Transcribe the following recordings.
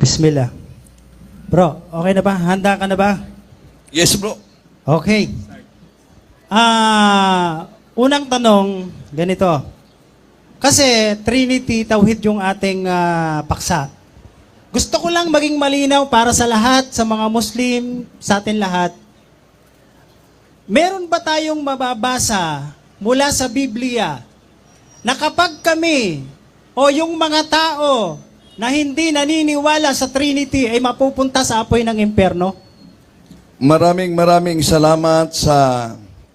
Bismillah. Bro, okay na ba? Handa ka na ba? Yes, bro. Okay. Unang tanong, ganito. Kasi Trinity, Tauhid yung ating paksa. Gusto ko lang maging malinaw para sa lahat, sa mga Muslim, sa atin lahat. Meron ba tayong mababasa mula sa Biblia na kapag kami o yung mga tao na hindi naniniwala sa Trinity ay mapupunta sa apoy ng impyerno? Maraming salamat sa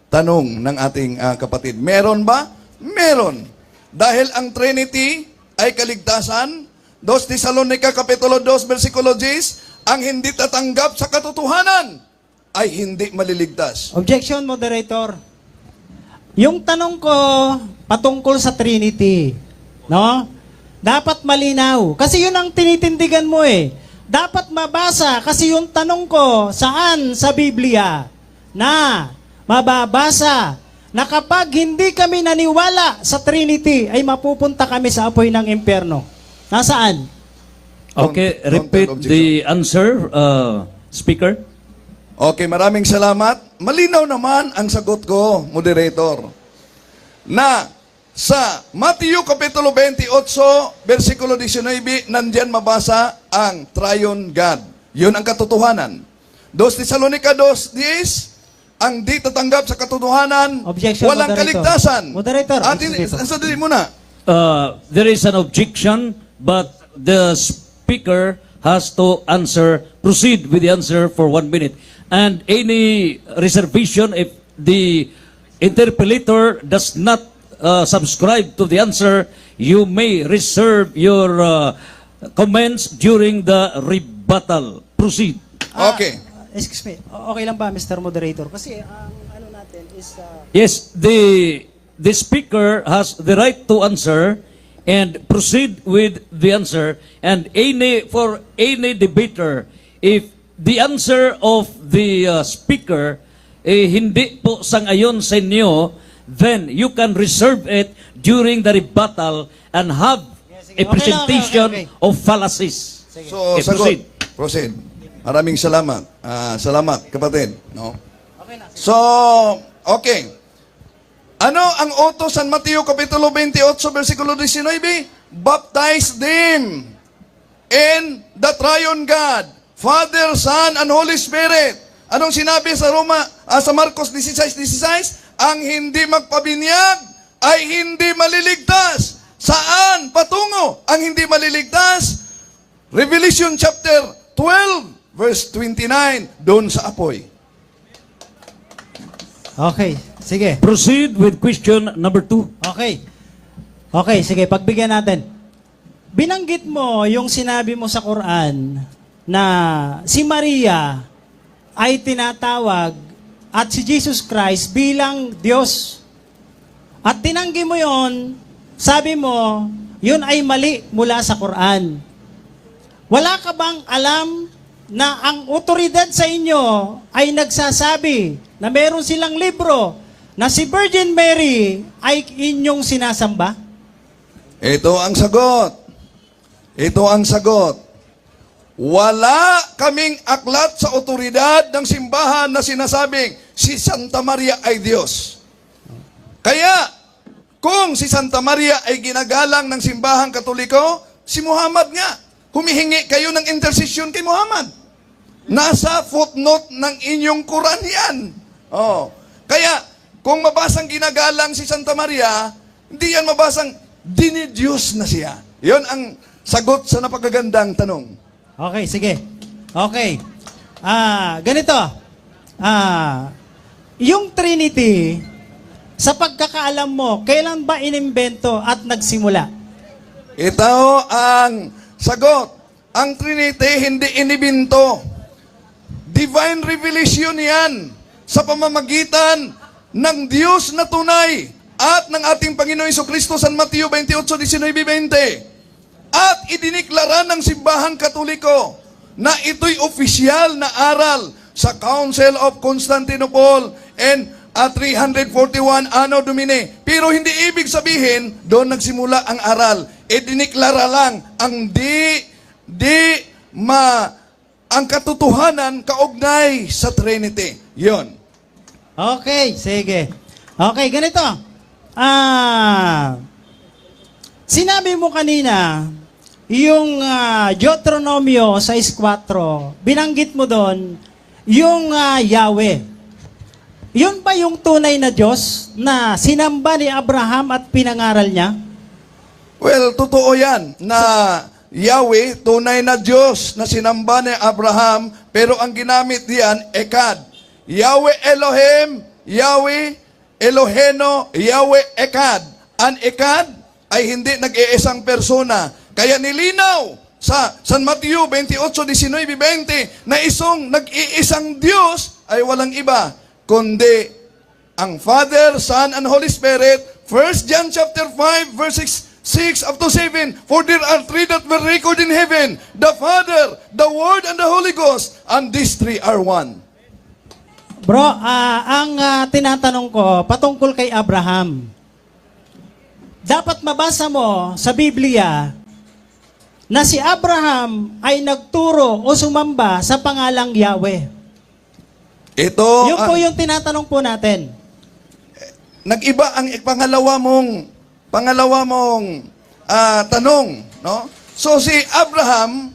tanong ng ating kapatid. Meron ba? Meron. Dahil ang Trinity ay kaligtasan, 2 Thessalonica Kapitulo 2, versikulo 10, ang hindi tatanggap sa katotohanan ay hindi maliligtas. Objection, moderator. Yung tanong ko patungkol sa Trinity, no? Dapat malinaw. Kasi yun ang tinitindigan mo eh. Dapat mabasa kasi yung tanong ko saan sa Biblia na mababasa na kapag hindi kami naniwala sa Trinity ay mapupunta kami sa apoy ng impyerno. Nasaan? Okay, Don't repeat objection. the answer, Speaker. Okay, maraming salamat. Malinaw naman ang sagot ko, moderator. Na sa Mateo Kapitulo 28, versikulo 19, nandyan mabasa ang Triune God. Yun ang katotohanan. 2 Thessalonica 2:10, ang di tatanggap sa katotohanan, Objection, walang moderator. kaligtasan. Moderator, Atin, excuse me. sandali muna. There is an objection, but the speaker has to answer, proceed with the answer for 1 minute. And any reservation, if the interpellator does not subscribe to the answer, you may reserve your comments during the rebuttal. Proceed. Okay. Excuse me. Okay lang ba, Mr. Moderator? Kasi ang ano natin is... Yes, the speaker has the right to answer and proceed with the answer. And for any debater, if the answer of the speaker hindi po sangayon sa inyo, then you can reserve it during the rebuttal and have sige. a Okay presentation lang, okay. of fallacies. So, Okay, sagot. proceed. Proceed. Maraming salamat. Salamat, kapatid. No? Okay na. So, okay. Ano ang utos sa Mateo Kapitulo 28, versikulo 19? Baptize them in the Triune God, Father, Son, and Holy Spirit. Anong sinabi sa sa Marcos 16:16? Ang hindi magpabinyag ay hindi maliligtas. Saan patungo ang hindi maliligtas? Revelation chapter 12, verse 29, doon sa apoy. Okay, sige. Proceed with question number 2. Okay. Okay, sige, pagbigyan natin. Binanggit mo yung sinabi mo sa Quran na si Maria ay tinatawag at si Jesus Christ bilang Diyos. At tinanggi mo yon, sabi mo, yun ay mali mula sa Quran. Wala ka bang alam na ang otoridad sa inyo ay nagsasabi na meron silang libro na si Virgin Mary ay inyong sinasamba? Ito ang sagot. Ito ang sagot. Wala kaming aklat sa otoridad ng simbahan na sinasabing si Santa Maria ay Diyos. Kaya, kung si Santa Maria ay ginagalang ng simbahang Katoliko, si Muhammad nga, humihingi kayo ng intercession kay Muhammad. Nasa footnote ng inyong Quran yan. Oh. Kaya, kung mabasang ginagalang si Santa Maria, hindi yan mabasang dinidiyos na siya. Yon ang sagot sa napakagandang tanong. Okay, sige. Okay. Ganito. Yung Trinity, sa pagkakaalam mo, kailan ba inimbento at nagsimula? Ito ang sagot. Ang Trinity hindi inibinto. Divine revelation yan sa pamamagitan ng Diyos na tunay at ng ating Panginoon Jesucristo sa Mateo 28:19-20. At idiniklara ng simbahang Katoliko na ito'y opisyal na aral sa Council of Constantinople and 341 Anno Domini. Pero hindi ibig sabihin doon nagsimula ang aral. Idiniklara lang ang di ang katotohanan kaugnay sa Trinity. Yon. Okay, sige. Okay, ganito. Sinabi mo kanina, yung Deuteronomio 6:4, binanggit mo doon, yung Yahweh. Yun ba yung tunay na Diyos na sinamba ni Abraham at pinangaral niya? Well, totoo yan na Yahweh, tunay na Diyos na sinamba ni Abraham, pero ang ginamit diyan, Ekad. Yahweh Elohim, Yahweh Eloheno, Yahweh Ekad. Ang Ekad ay hindi nag-iisang persona. Kaya nilinaw sa San Mateo 28:19-20 na nag-iisang Diyos ay walang iba kundi ang Father, Son, and Holy Spirit. 1 John chapter 5 verses 6 up to 7. For there are three that were recorded in heaven, the Father, the Word, and the Holy Ghost, and these three are one. Bro, ang tinatanong ko, patungkol kay Abraham. Dapat mabasa mo sa Biblia na si Abraham ay nagturo o sumamba sa pangalang Yahweh. Ito Yun po yung tinatanong po natin. nag-iba ang pangalawa mong tanong, no? So si Abraham,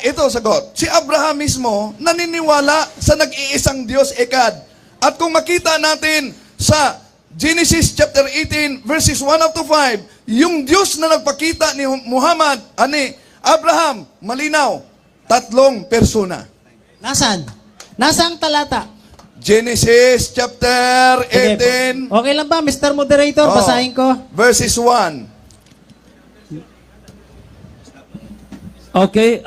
ito sagot. Si Abraham mismo naniniwala sa nag-iisang Diyos, Ekad. At kung makita natin sa Genesis chapter 18 verses 1 up to 5, yung Diyos na nagpakita ni Muhammad, ani Abraham, malinaw, tatlong persona. Nasaan? Nasaan talata? Genesis chapter Sige, 18 okay lang ba, Mr. Moderator? Oh. Basahin ko. verses 1. Okay,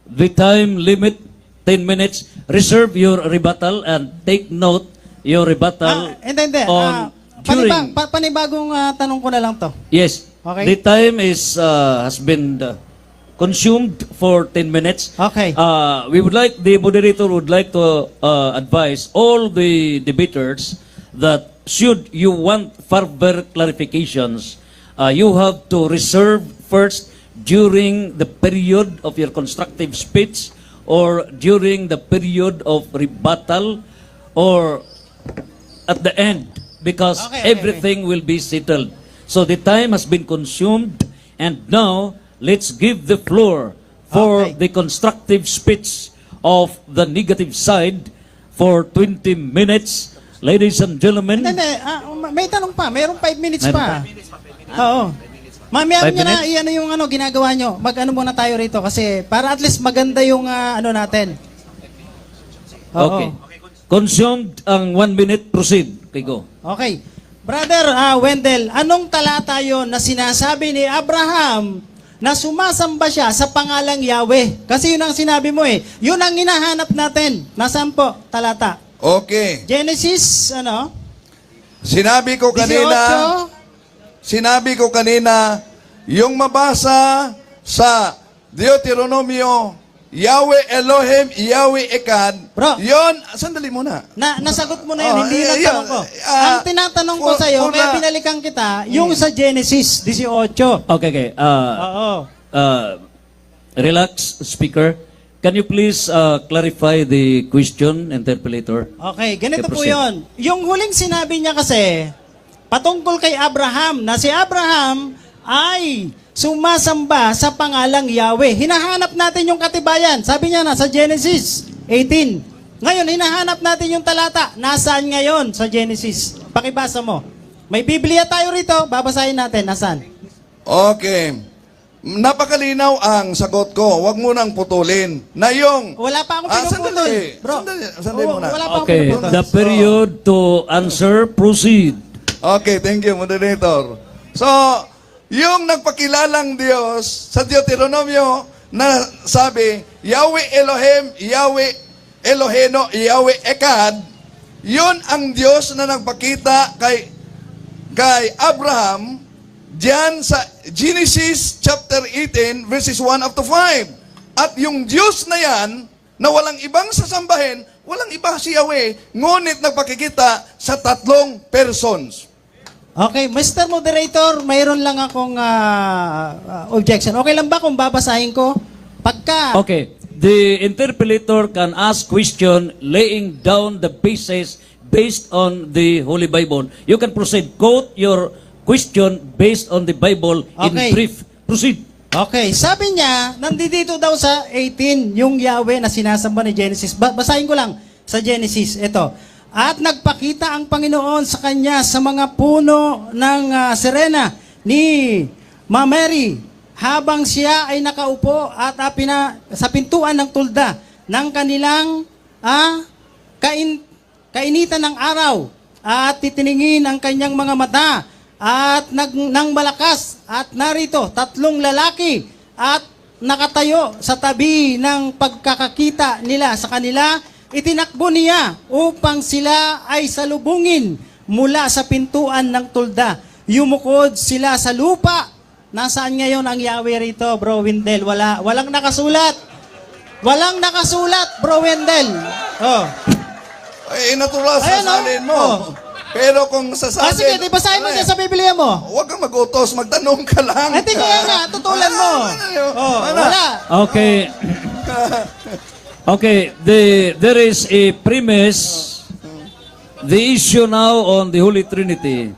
the time limit 10 minutes. Reserve your rebuttal and take note your rebuttal Hindi. on during. Panibagong tanong ko na lang to. Yes. Okay. The time has been consumed for 10 minutes. Okay. The moderator would like to advise all the debaters that should you want further clarifications, you have to reserve first during the period of your constructive speech or during the period of rebuttal or at the end, because Okay. everything will be settled. So the time has been consumed, and now let's give the floor for Okay. the constructive speech of the negative side for 20 minutes. Ladies and gentlemen, Hindi. May tanong pa. Mayroong 5 minutes Meron pa. Oo. Mamaya 5 nyo na, minutes? iyan yung ginagawa nyo. Mag-ano muna tayo rito kasi para at least maganda yung natin. Oo. okay. Consumed ang 1 minute, proceed. Okay, go. Okay. Brother Wendell, anong talata yon na sinasabi ni Abraham na sumasamba siya sa pangalang Yahweh? Kasi yun ang sinabi mo eh. Yun ang hinahanap natin. Nasaan po talata? Okay. Genesis, Sinabi ko 18? kanina, yung mabasa sa Deuteronomio, Yahweh Elohim, Yahweh Ekad, Bro. yon, sandali muna. Nasagot mo na yun, hindi Oh, na yeah, tanong ko. ah, Ang tinatanong ko for- sa'yo, for kaya the- pinalikan kita, yung sa Genesis 18. Okay. Oo. Relax, speaker. Can you please clarify the question, interpolator? Okay, ganito Okay, po proceed. yon. Yung huling sinabi niya kasi, patungkol kay Abraham, na si Abraham ay sumasamba sa pangalang Yahweh. Hinahanap natin yung katibayan. Sabi niya na sa Genesis 18. Ngayon, hinahanap natin yung talata. Nasaan ngayon sa Genesis? Pakibasa mo. May Biblia tayo rito, babasahin natin. Nasaan? Okay. Napakalinaw ang sagot ko. Huwag mo nang putulin. Na yung... Wala pa akong pinuputol. Sandali. Bro, Sandali muna. wala pa akong Okay, pinuputol. the period to answer, proceed. Okay, thank you, moderator. So, yung nagpakilalang Diyos sa Deuteronomio na sabi, Yahweh Elohim, Yahweh Eloheno, Yahweh Ekad, yun ang Diyos na nagpakita kay Abraham diyan sa Genesis chapter 18 verses 1 up to 5. At yung Diyos na yan, na walang ibang sasambahin, walang iba si Yahweh, ngunit nagpakikita sa tatlong persons. Okay, Mr. Moderator, mayroon lang akong objection. Okay lang ba kung babasahin ko Pagka, Okay. The interpolator can ask question laying down the basis based on the Holy Bible. You can proceed. Quote your question based on the Bible in Okay. brief. Proceed. okay, sabi niya, nandito daw sa 18, yung Yahweh na sinasamba ni Genesis. Basahin ko lang sa Genesis, ito. At nagpakita ang Panginoon sa kanya sa mga puno ng sirena ni Mameri, habang siya ay nakaupo at sa pintuan ng tulda ng kanilang kainitan ng araw, at titiningin ang kanyang mga mata at nang malakas, at narito 3 lalaki at nakatayo sa tabi ng pagkakakita nila sa kanila. Itinakbo niya upang sila ay salubungin mula sa pintuan ng tulda. Yumukod sila sa lupa. Nasaan ngayon ang Yahweh rito, Bro Wendell? Walang nakasulat. Walang nakasulat, Bro Wendell. Oh. Ay, natural Ayan, sasalin mo. oh. Pero kung sasalin... Sige, di basahin mo dyan sa Biblia mo. Huwag kang mag-utos, magtanong ka lang. Di kaya nga, tutulan mo. Oh, wala. Okay. Okay, there is a premise. The issue now on the Holy Trinity,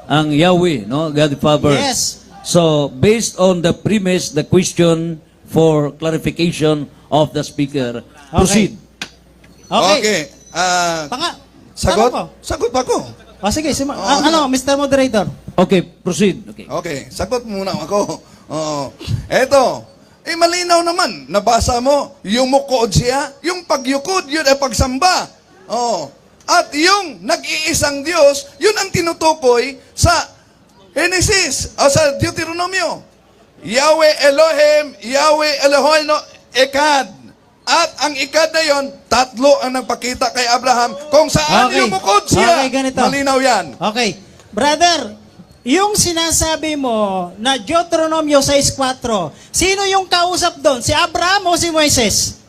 ang Yahweh, no, God the Father. Yes. So, based on the premise, the question for clarification of the speaker. Proceed. Okay. Sagot? tanong ko. Sagot ba ko? Sige, Mr. Moderator. Okay, proceed. Okay. Okay, sagot muna ako. Eto, malinaw naman. Nabasa mo, yumukod siya. Yung pagyukod, yun ay pagsamba. At yung nag-iisang Diyos, yun ang tinutukoy sa Genesis, o sa Deuteronomio. Yahweh Elohim, Yahweh Elohim, Ekad. At ang Ekad na yon, 3 ang nagpakita kay Abraham kung saan Okay. yumukod siya. Okay, ganito. Malinaw yan. Okay. Brother, yung sinasabi mo na Deuteronomio 6.4, sino yung kausap doon? Si Abraham o si Moises?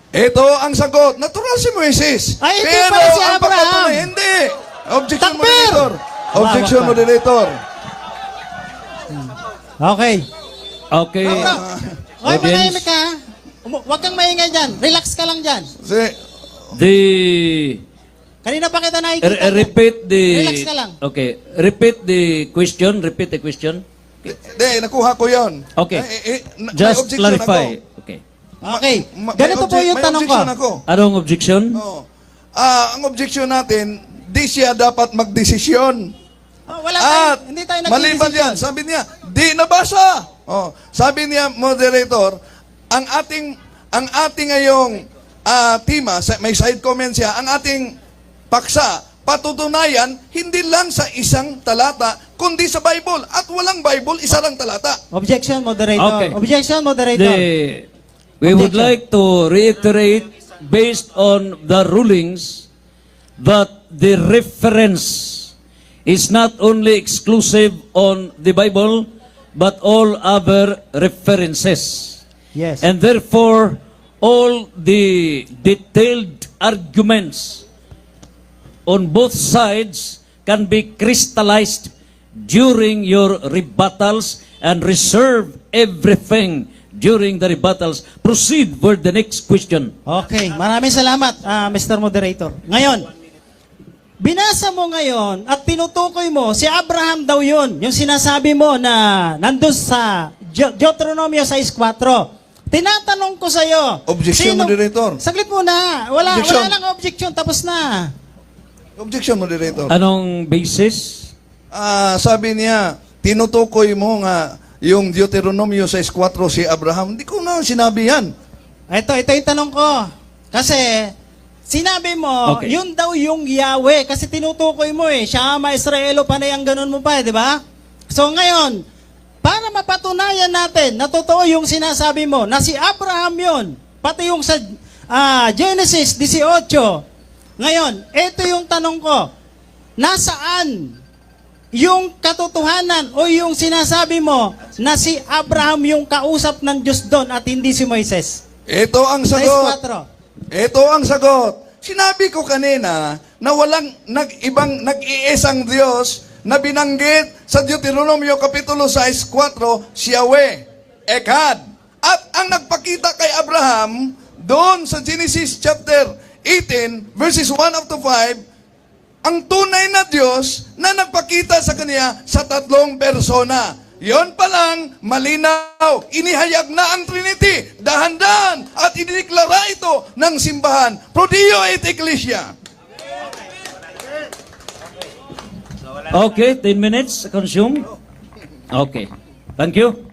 Ito ang sagot. Natural si Moises. Ay, hindi Pero pala si ang Abraham. pagpatunay, hindi. Objection, Takbir! moderator. Objection, Wala ka. moderator. Okay. Okay. Bro, okay, Audience. manahimik ka. Huwag kang maingay dyan. Relax ka lang dyan. The Kanina pa kita nakikita. repeat the Relax ka lang. Okay, repeat the question. Repeat the question. Hindi, nakuha ko yon. Okay. May Just objection clarify. ako. Okay. Okay. May Ganito po yung may tanong ko. objection ako. Anong objection? Oo. Ang objection natin, di siya dapat magdesisyon. Wala tayo. At Hindi tayo maliban nagdidesisyon. yan, sabi niya, di nabasa. Sabi niya, moderator, ang ating ngayong tema, may side comment siya, ang ating paksa, patutunayan, hindi lang sa isang talata, kundi sa Bible. At walang Bible, isa lang talata. Objection, moderator. Okay. Objection, moderator. We would Objection. like to reiterate, based on the rulings, that the reference is not only exclusive on the Bible, but all other references. Yes. And therefore, all the detailed arguments on both sides can be crystallized during your rebuttals, and reserve everything during the rebuttals. Proceed for the next question. Okay, maraming salamat, Mr. Moderator. Ngayon, binasa mo ngayon at tinutukoy mo, si Abraham daw yun, yung sinasabi mo na nandun sa Deuteronomio 6.4. Tinatanong ko sa'yo, Objection, moderator. Saglit muna, wala Objection. lang objection, tapos na. Objection, moderator. Anong basis? Sabi niya, tinutukoy mo nga yung Deuteronomio 6.4 si Abraham. Hindi ko na sinabi yan. Ito yung tanong ko. Kasi, sinabi mo, Okay. yun daw yung Yahweh. Kasi tinutukoy mo Shama, Israelo, panay ang ganun mo pa, di ba? So ngayon, para mapatunayan natin na totoo yung sinasabi mo, na si Abraham yun, pati yung sa Genesis 18. Ngayon, ito yung tanong ko, nasaan yung katotohanan o yung sinasabi mo na si Abraham yung kausap ng Diyos doon at hindi si Moises? Ito ang sagot. 6.4. Ito ang sagot. Sinabi ko kanina na walang nag-iisang Diyos na binanggit sa Deuteronomio Kapitulo 6.4, si Yahweh, Ekad. At ang nagpakita ipinakita kay Abraham doon sa Genesis chapter 18 verses 1 up to 5 ang tunay na Diyos na nagpakita sa kanya sa tatlong persona. Yon pa lang, malinaw, inihayag na ang Trinity, dahan-dahan, at idineklara ito ng simbahan. Pro Dio et Ecclesia. Okay, 10 minutes consumed. Okay. Thank you.